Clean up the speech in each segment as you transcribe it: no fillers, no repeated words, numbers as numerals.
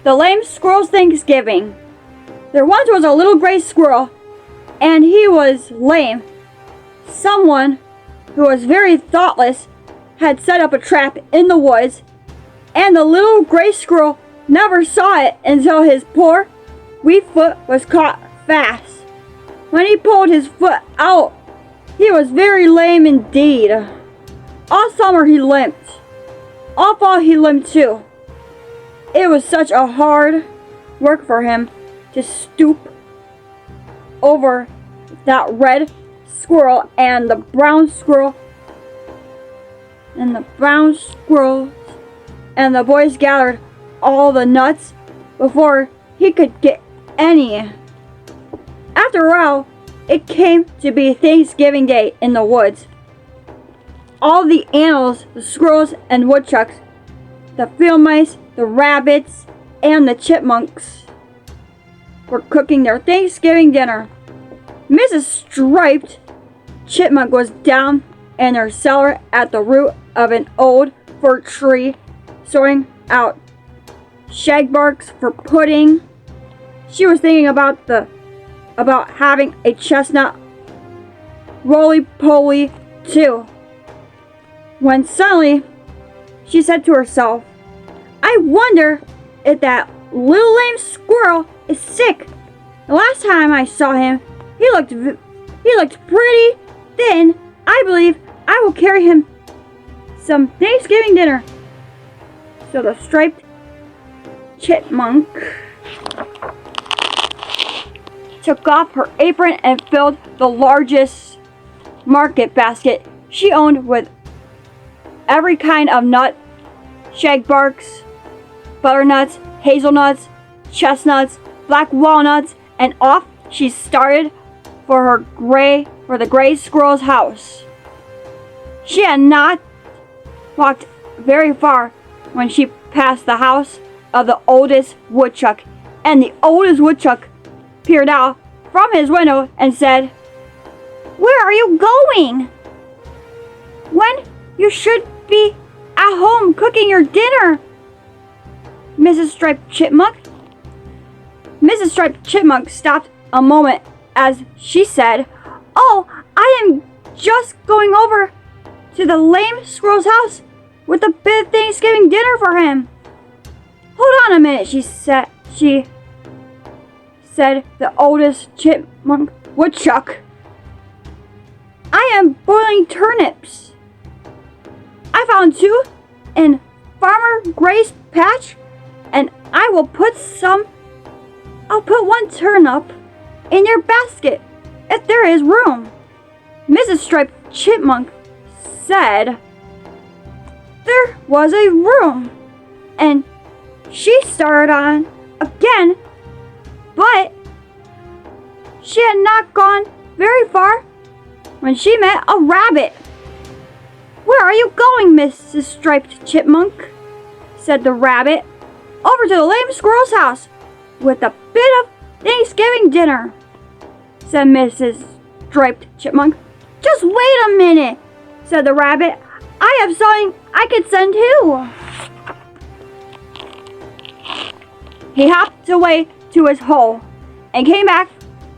The Lame Squirrel's Thanksgiving. There once was a little gray squirrel, and he was lame. Someone who was very thoughtless had set up a trap in the woods, and the little gray squirrel never saw it until his poor weak foot was caught fast. When he pulled his foot out, he was very lame indeed. All summer he limped. All fall he limped too. It was such a hard work for him to stoop over that red squirrel and the brown squirrel and the brown squirrels, and the boys gathered all the nuts before he could get any. After a while, it came to be Thanksgiving Day in the woods. All the animals, the squirrels and woodchucks, the field mice, the rabbits, and the chipmunks were cooking their Thanksgiving dinner. Mrs. Striped Chipmunk was down in her cellar at the root of an old fir tree, sorting out shagbarks for pudding. She was thinking about having a chestnut roly-poly too, when suddenly she said to herself, "I wonder if that little lame squirrel is sick. The last time I saw him, he looked pretty thin. I believe I will carry him some Thanksgiving dinner." So the striped chipmunk took off her apron and filled the largest market basket she owned with every kind of nut, shagbarks, butternuts, hazelnuts, chestnuts, black walnuts, and off she started for the gray squirrel's house. She had not walked very far when she passed the house of the oldest woodchuck, and the oldest woodchuck peered out from his window and said, "Where are you going? When you should be at home cooking your dinner, Mrs. Striped Chipmunk." Mrs. Striped Chipmunk stopped a moment as she said, "Oh, I am just going over to the lame squirrel's house with a bit of Thanksgiving dinner for him." "Hold on a minute," she said, the oldest chipmunk woodchuck. "I am boiling turnips. I found two in Farmer Gray's patch, and I'll put one turnip in your basket if there is room." Mrs. Striped Chipmunk said there was a room, and she started on again, but she had not gone very far when she met a rabbit. "Where are you going, Mrs. Striped Chipmunk?" said the rabbit. "Over to the lame squirrel's house with a bit of Thanksgiving dinner," said Mrs. Striped Chipmunk. "Just wait a minute," said the rabbit. "I have something I could send too." He hopped away to his hole and came back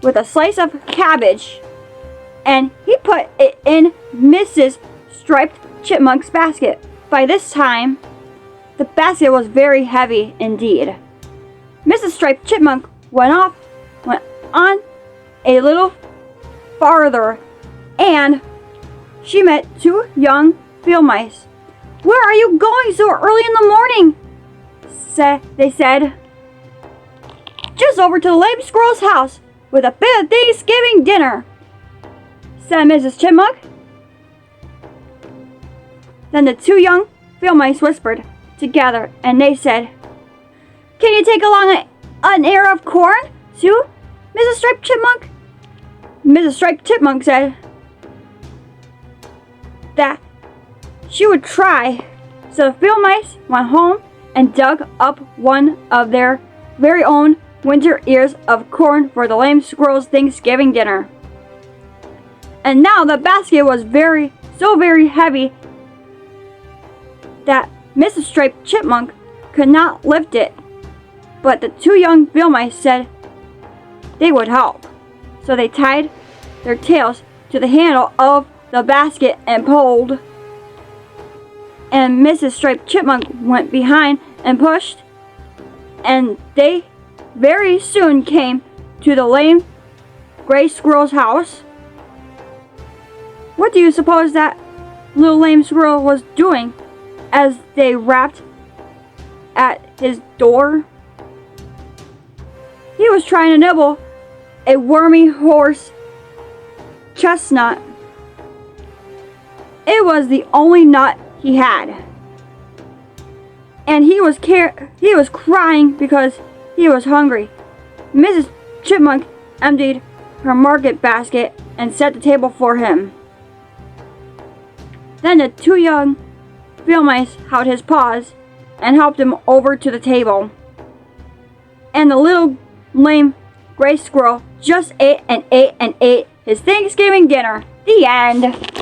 with a slice of cabbage, and he put it in Mrs. Striped Chipmunk's basket. By this time, the basket was very heavy indeed. Mrs. Striped Chipmunk went on a little farther, and she met two young field mice. "Where are you going so early in the morning?" they said. "Just over to the lame squirrel's house with a bit of Thanksgiving dinner," said Mrs. Chipmunk. Then the two young field mice whispered together, and they said, "Can you take along an ear of corn too, Mrs. Striped Chipmunk?" Mrs. Striped Chipmunk said that she would try. So the field mice went home and dug up one of their very own winter ears of corn for the lame squirrel's Thanksgiving dinner. And now the basket was so very heavy that Mrs. Striped Chipmunk could not lift it. But the two young field mice said they would help. So they tied their tails to the handle of the basket and pulled. And Mrs. Striped Chipmunk went behind and pushed. And they very soon came to the lame gray squirrel's house. What do you suppose that little lame squirrel was doing as they rapped at his door? He was trying to nibble a wormy horse chestnut. It was the only nut he had. And he was crying because he was hungry. Mrs. Chipmunk emptied her market basket and set the table for him. Then the two young field mice held his paws and helped him over to the table. And the little lame gray squirrel just ate and ate and ate his Thanksgiving dinner. The end.